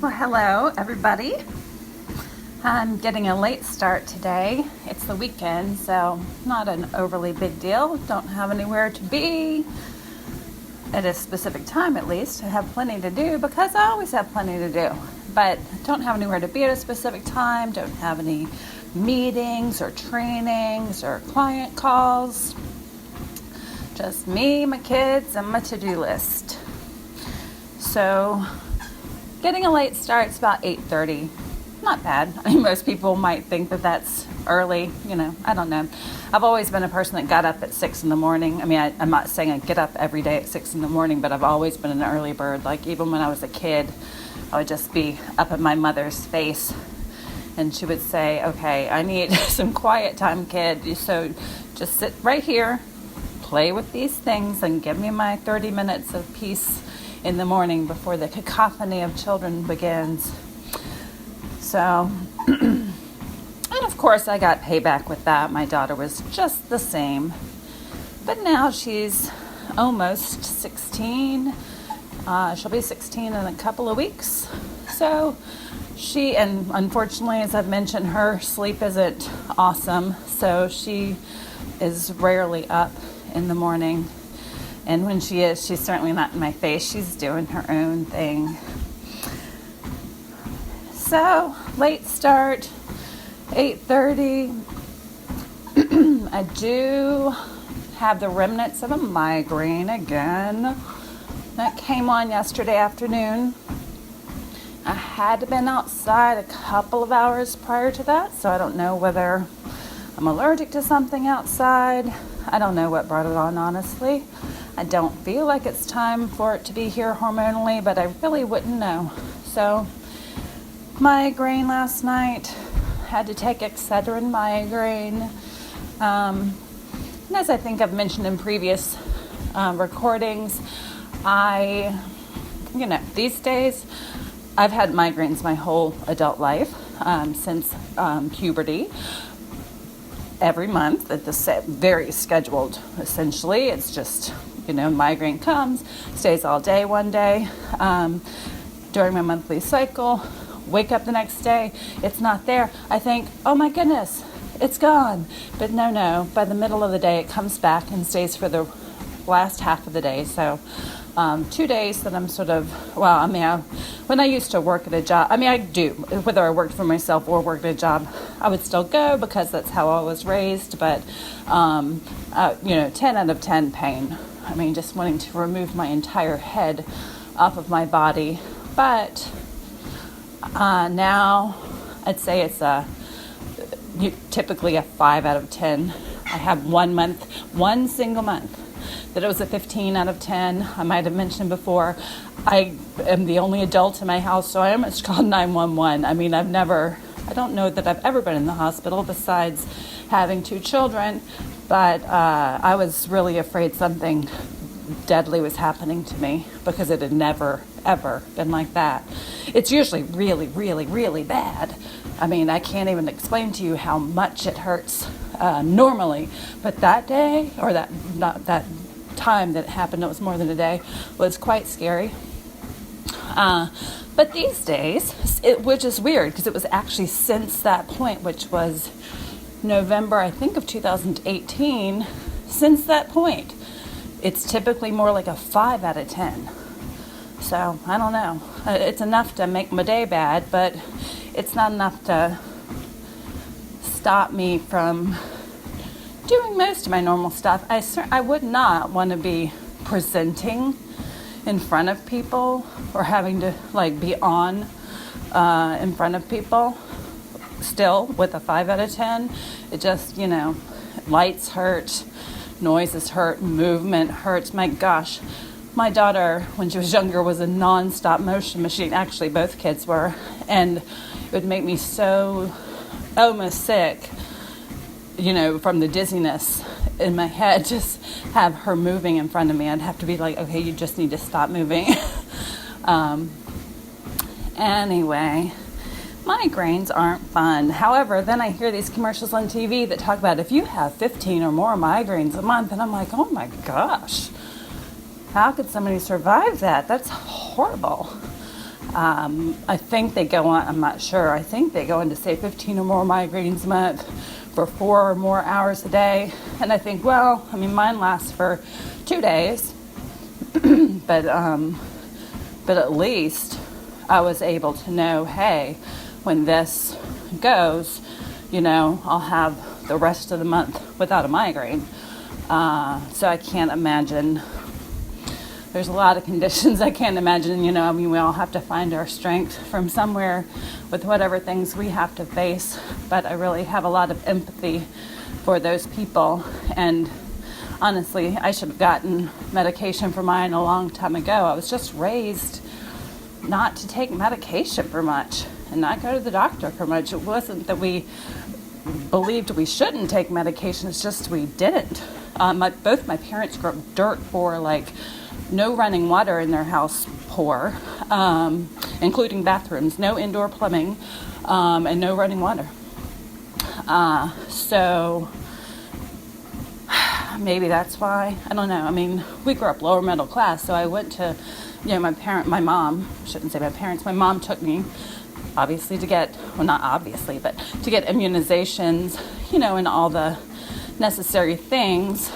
Well, hello, everybody. I'm getting a late start today. It's the weekend, so not an overly big deal. Don't have anywhere to be at a specific time, at least. I have plenty to do because I always have plenty to do. But don't have anywhere to be at a specific time. Don't have any meetings or trainings or client calls. Just me, my kids, and my to-do list. So getting a late start, it's about 8:30. Not bad. I mean, most people might think that that's early. I don't know. I've always been a person that got up at 6 in the morning. I mean, I'm not saying I get up every day at 6 in the morning, but I've always been an early bird. Like, even when I was a kid, I would just be up at my mother's face, and she would say, okay, I need some quiet time, kid. So just sit right here, play with these things, and give me my 30 minutes of peace in the morning before the cacophony of children begins. So, and of course I got payback with that. My daughter was just the same. But now she's almost 16. She'll be 16 in a couple of weeks. So and unfortunately, as I've mentioned, her sleep isn't awesome. So she is rarely up in the morning. And when she is, she's certainly not in my face. She's doing her own thing. So, late start, 8:30. I do have the remnants of a migraine again. That came on yesterday afternoon. I had been outside a couple of hours prior to that, so I don't know whether I'm allergic to something outside. I don't know what brought it on, honestly. I don't feel like it's time for it to be here hormonally, but I really wouldn't know. So, migraine last night. Had to take Excedrin migraine. And as I think I've mentioned in previous recordings, these days, I've had migraines my whole adult life, since puberty. Every month, it's very scheduled, essentially. It's just, migraine comes, stays all day one day. During my monthly cycle, wake up the next day, it's not there. I think, oh my goodness, it's gone. But no, by the middle of the day, it comes back and stays for the last half of the day. So 2 days that I'm sort of, when I used to work at a job, I do, whether I worked for myself or worked at a job, I would still go because that's how I was raised. But, 10 out of 10 pain. Just wanting to remove my entire head off of my body. But now I'd say it's typically a 5 out of 10. I have one single month, that it was a 15 out of 10. I might have mentioned before, I am the only adult in my house, so I almost called 911. I don't know that I've ever been in the hospital besides having 2 children, but I was really afraid something deadly was happening to me because it had never, ever been like that. It's usually really, really, really bad. I can't even explain to you how much it hurts normally, but that day, or that time that it happened, it was more than a day, was quite scary. But these days, which is weird because it was actually since that point, which was November, I think, of 2018, since that point, it's typically more like a 5 out of 10. So, I don't know. It's enough to make my day bad, but it's not enough to stop me from doing most of my normal stuff. I would not want to be presenting in front of people or having to be on in front of people still with a 5 out of 10. It just, lights hurt, noises hurt, movement hurts. My gosh, my daughter, when she was younger, was a non-stop motion machine. Actually, both kids were. And it would make me so almost sick, from the dizziness in my head, just have her moving in front of me. I'd have to be like, okay, you just need to stop moving. Anyway, migraines aren't fun. However, then I hear these commercials on TV that talk about if you have 15 or more migraines a month, and I'm like, oh my gosh, how could somebody survive that? That's horrible. I think they go on, I'm not sure, I think they go into say 15 or more migraines a month for 4 or more hours a day. And I think, well, I mean, mine lasts for 2 days, but at least I was able to know, hey, when this goes, I'll have the rest of the month without a migraine. So I can't imagine. There's a lot of conditions I can't imagine, we all have to find our strength from somewhere with whatever things we have to face. But I really have a lot of empathy for those people. And honestly, I should have gotten medication for mine a long time ago. I was just raised not to take medication for much and not go to the doctor for much. It wasn't that we believed we shouldn't take medication, it's just we didn't. Both my parents grew up dirt poor, like no running water in their house poor, including bathrooms, no indoor plumbing, and no running water. So maybe that's why, I don't know. I mean, we grew up lower middle class, so I went to, my mom took me, obviously to get, well, not obviously, but to get immunizations, and all the necessary things,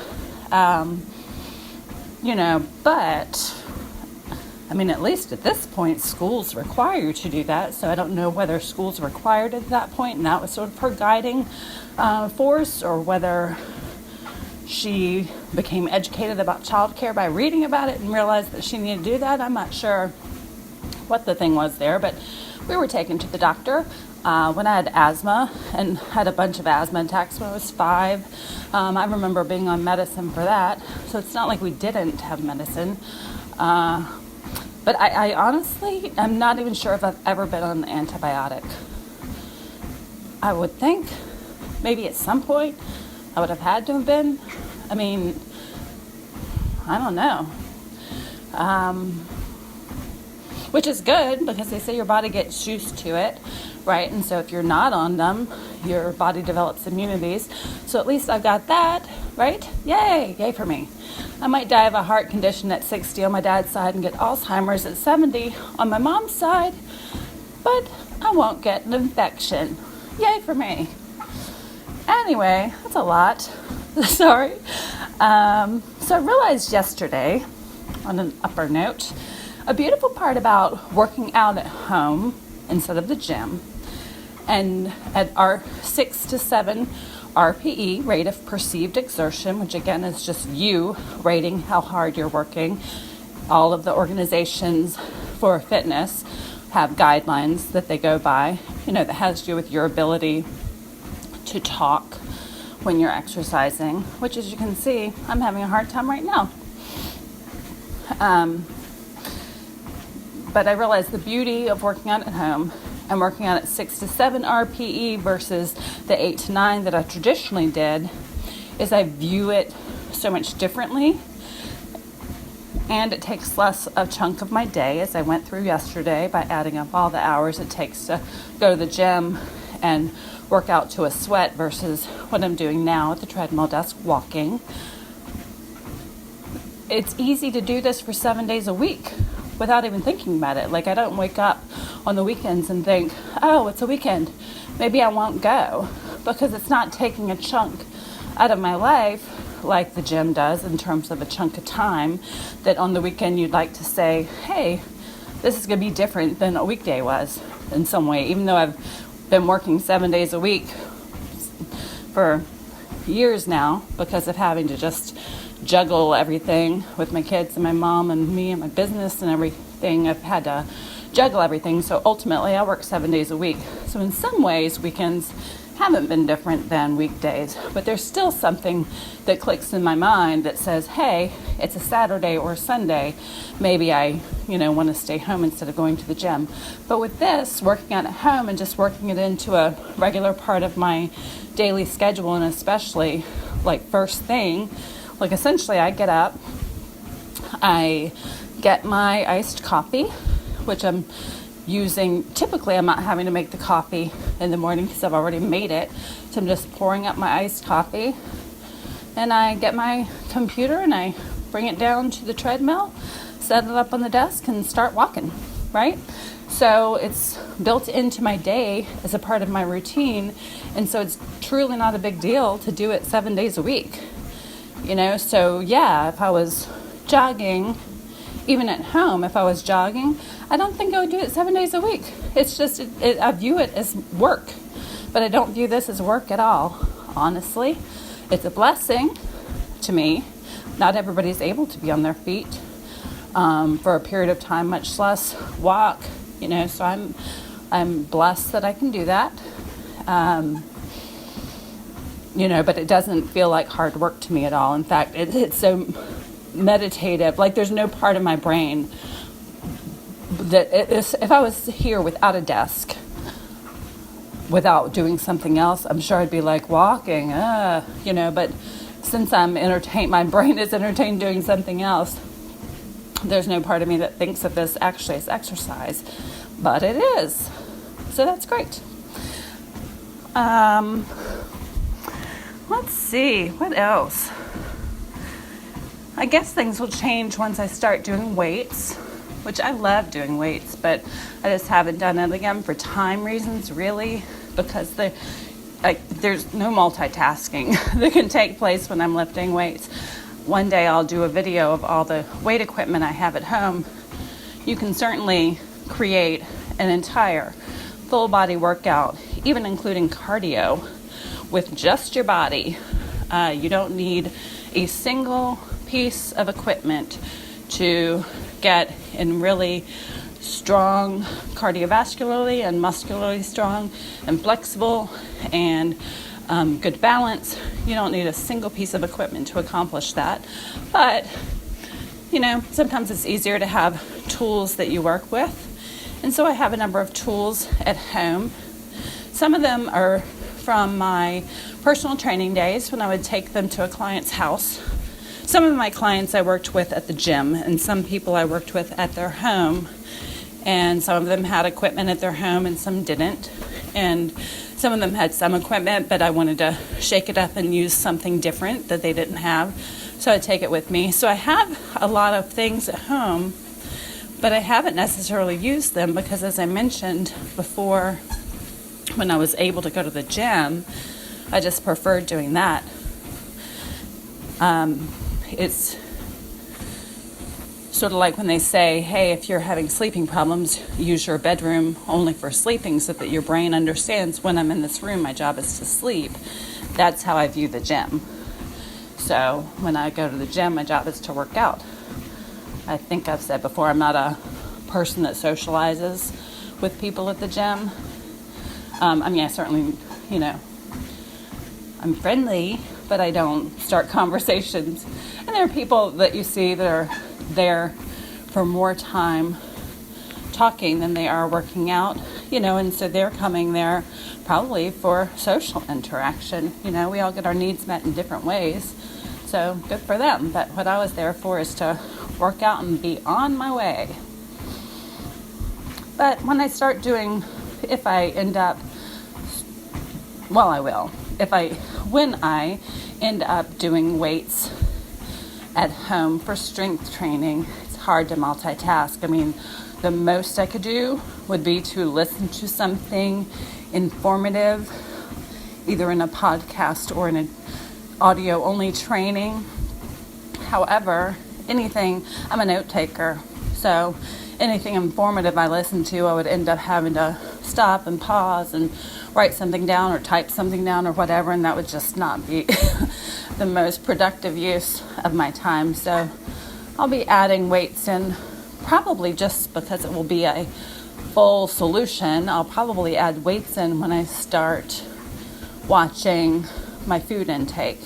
but I mean, at least at this point, schools require you to do that. So I don't know whether schools required at that point, and that was sort of her guiding force, or whether she became educated about childcare by reading about it and realized that she needed to do that. I'm not sure what the thing was there, but we were taken to the doctor when I had asthma and had a bunch of asthma attacks when I was 5. I remember being on medicine for that, so it's not like we didn't have medicine. But I honestly am not even sure if I've ever been on an antibiotic. I would think maybe at some point I would have had to have been. I mean, I don't know. Which is good, because they say your body gets used to it, right? And so if you're not on them, your body develops immunities. So at least I've got that, right? Yay for me. I might die of a heart condition at 60 on my dad's side and get Alzheimer's at 70 on my mom's side, but I won't get an infection. Yay for me. Anyway, that's a lot. Sorry. So I realized yesterday, on an upper note, a beautiful part about working out at home instead of the gym, and at our 6 to 7 RPE, rate of perceived exertion, which again is just you rating how hard you're working. All of the organizations for fitness have guidelines that they go by, that has to do with your ability to talk when you're exercising, which, as you can see, I'm having a hard time right now. But I realized the beauty of working out at home and working out at 6 to 7 RPE versus the 8 to 9 that I traditionally did is I view it so much differently, and it takes less a chunk of my day, as I went through yesterday by adding up all the hours it takes to go to the gym and work out to a sweat versus what I'm doing now at the treadmill desk walking. It's easy to do this for 7 days a week without even thinking about it. Like, I don't wake up on the weekends and think, oh, it's a weekend, maybe I won't go, because it's not taking a chunk out of my life like the gym does in terms of a chunk of time that on the weekend you'd like to say, hey, this is going to be different than a weekday was in some way, even though I've been working 7 days a week for years now because of having to just juggle everything with my kids and my mom and me and my business and everything. I've had to juggle everything. So ultimately I work 7 days a week. So in some ways weekends haven't been different than weekdays, but there's still something that clicks in my mind that says, hey, it's a Saturday or Sunday. Maybe I, want to stay home instead of going to the gym. But with this, working out at home and just working it into a regular part of my daily schedule, and especially like first thing, like essentially I get up, I get my iced coffee, which I'm using. Typically I'm not having to make the coffee in the morning because I've already made it. So I'm just pouring up my iced coffee, and I get my computer and I bring it down to the treadmill, set it up on the desk, and start walking. right? So it's built into my day as a part of my routine. And so it's truly not a big deal to do it 7 days a week. So yeah, if I was jogging, even at home, if I was jogging, I don't think I would do it 7 days a week. It's just, I view it as work, but I don't view this as work at all, honestly. It's a blessing to me. Not everybody's able to be on their feet for a period of time, much less walk, so I'm blessed that I can do that. But it doesn't feel like hard work to me at all. In fact, it's so meditative. Like there's no part of my brain that if I was here without a desk, without doing something else, I'm sure I'd be like walking, but since I'm entertained, my brain is entertained doing something else. There's no part of me that thinks of this actually as exercise, but it is. So that's great. Let's see, what else? I guess things will change once I start doing weights, which I love doing weights, but I just haven't done it again for time reasons, really, because there's no multitasking that can take place when I'm lifting weights. One day I'll do a video of all the weight equipment I have at home. You can certainly create an entire full body workout, even including cardio, with just your body. You don't need a single piece of equipment to get in really strong cardiovascularly and muscularly strong and flexible and good balance. You don't need a single piece of equipment to accomplish that. But, sometimes it's easier to have tools that you work with. And so I have a number of tools at home. Some of them are from my personal training days when I would take them to a client's house. Some of my clients I worked with at the gym, and some people I worked with at their home. And some of them had equipment at their home and some didn't. And some of them had some equipment, but I wanted to shake it up and use something different that they didn't have. So I take it with me. So I have a lot of things at home, but I haven't necessarily used them because, as I mentioned before, when I was able to go to the gym, I just preferred doing that. It's sort of like when they say, hey, if you're having sleeping problems, use your bedroom only for sleeping so that your brain understands when I'm in this room, my job is to sleep. That's how I view the gym. So when I go to the gym, my job is to work out. I think I've said before, I'm not a person that socializes with people at the gym. I certainly, I'm friendly, but I don't start conversations. And there are people that you see that are there for more time talking than they are working out, and so they're coming there probably for social interaction. We all get our needs met in different ways, so good for them. But what I was there for is to work out and be on my way. But when I start doing, when I end up doing weights at home for strength training, it's hard to multitask. The most I could do would be to listen to something informative, either in a podcast or in an audio-only training. However, I'm a note taker, so anything informative I listen to, I would end up having to stop and pause and write something down or type something down or whatever, and that would just not be the most productive use of my time. So I'll be adding weights in probably just because it will be a full solution. I'll probably add weights in when I start watching my food intake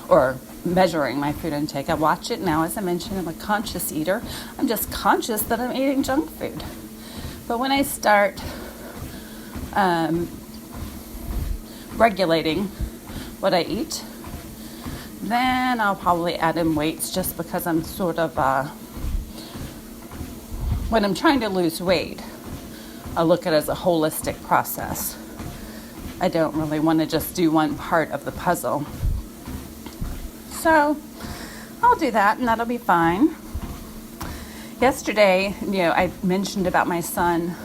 or measuring my food intake. I watch it now. As I mentioned, I'm a conscious eater. I'm just conscious that I'm eating junk food. But when I start regulating what I eat, then I'll probably add in weights, just because I'm sort of, when I'm trying to lose weight, I look at it as a holistic process. I don't really want to just do one part of the puzzle. So I'll do that, and that'll be fine. Yesterday, I mentioned about my son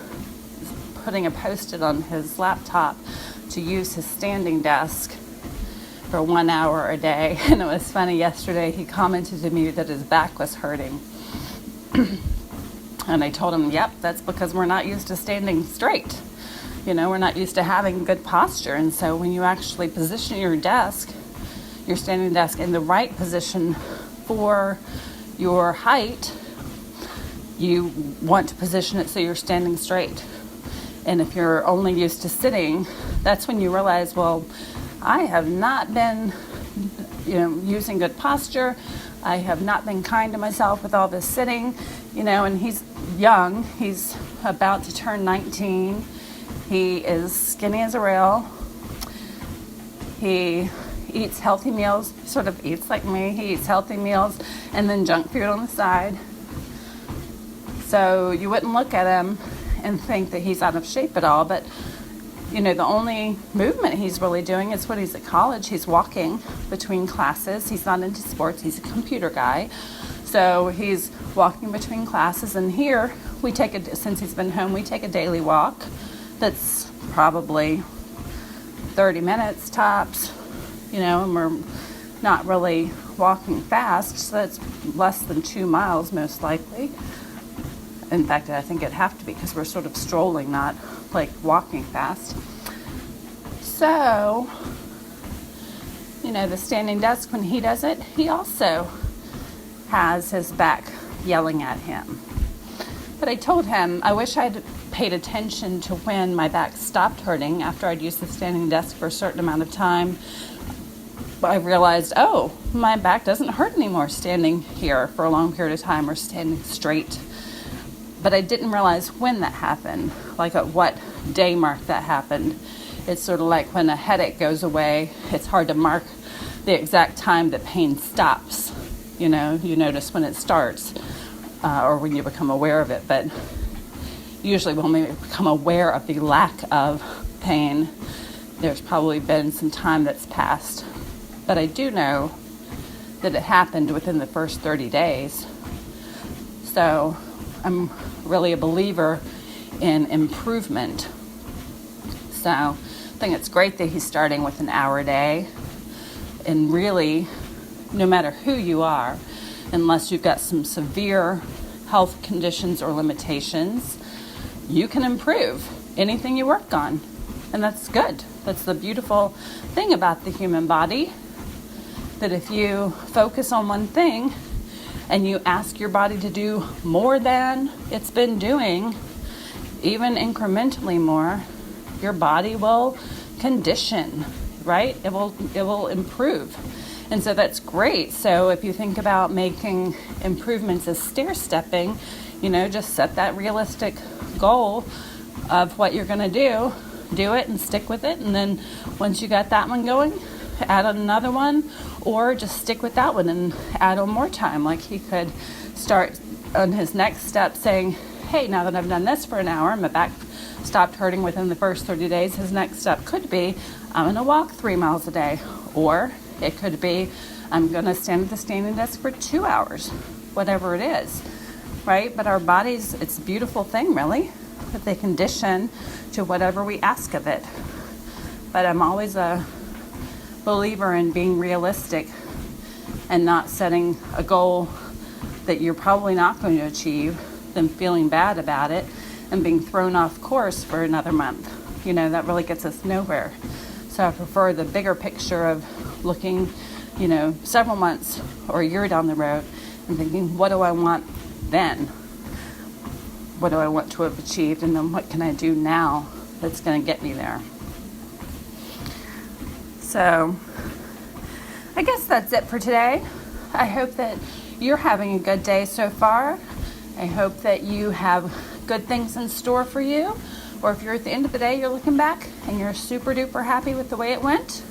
putting a Post-it on his laptop to use his standing desk for 1 hour a day. And it was funny, yesterday he commented to me that his back was hurting. And I told him, yep, that's because we're not used to standing straight. We're not used to having good posture. And so when you actually position your standing desk in the right position for your height, you want to position it so you're standing straight. And if you're only used to sitting, that's when you realize, well, I have not been, using good posture. I have not been kind to myself with all this sitting, and he's young. He's about to turn 19. He is skinny as a rail. He eats healthy meals, sort of eats like me. He eats healthy meals and then junk food on the side. So you wouldn't look at him and think that he's out of shape at all, but the only movement he's really doing is when he's at college. He's walking between classes. He's not into sports. He's a computer guy. So he's walking between classes. And here, since he's been home, we take a daily walk that's probably 30 minutes tops, and we're not really walking fast. So that's less than 2 miles, most likely. In fact, I think it'd have to be because we're sort of strolling, not like walking fast. So, the standing desk, when he does it, he also has his back yelling at him. But I told him I wish I'd paid attention to when my back stopped hurting after I'd used the standing desk for a certain amount of time. I realized, my back doesn't hurt anymore standing here for a long period of time or standing straight. But I didn't realize when that happened, like at what day mark that happened. It's sort of like when a headache goes away, it's hard to mark the exact time that pain stops. You notice when it starts or when you become aware of it. But usually when we become aware of the lack of pain, there's probably been some time that's passed. But I do know that it happened within the first 30 days. So I'm really a believer in improvement. So I think it's great that he's starting with an hour a day. And really, no matter who you are, unless you've got some severe health conditions or limitations, you can improve anything you work on. And that's good. That's the beautiful thing about the human body, that if you focus on one thing and you ask your body to do more than it's been doing, even incrementally more, your body will condition, right? It will improve. And so that's great. So if you think about making improvements as stair-stepping, just set that realistic goal of what you're going to do it and stick with it. And then once you got that one going, add on another one, or just stick with that one and add on more time. Like he could start on his next step saying, hey, now that I've done this for an hour, my back stopped hurting within the first 30 days. His next step could be, I'm going to walk 3 miles a day. Or it could be, I'm going to stand at the standing desk for 2 hours, whatever it is, right? But our bodies, it's a beautiful thing, really, that they condition to whatever we ask of it. But I'm always a believer in being realistic and not setting a goal that you're probably not going to achieve, then feeling bad about it and being thrown off course for another month. That really gets us nowhere. So I prefer the bigger picture of looking, several months or a year down the road and thinking, what do I want then? What do I want to have achieved? And then what can I do now that's going to get me there? So I guess that's it for today. I hope that you're having a good day so far. I hope that you have good things in store for you. Or if you're at the end of the day, you're looking back and you're super duper happy with the way it went.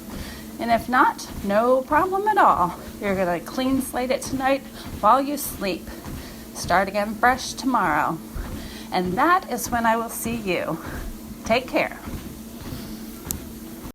And if not, no problem at all. You're going to clean slate it tonight while you sleep. Start again fresh tomorrow. And that is when I will see you. Take care.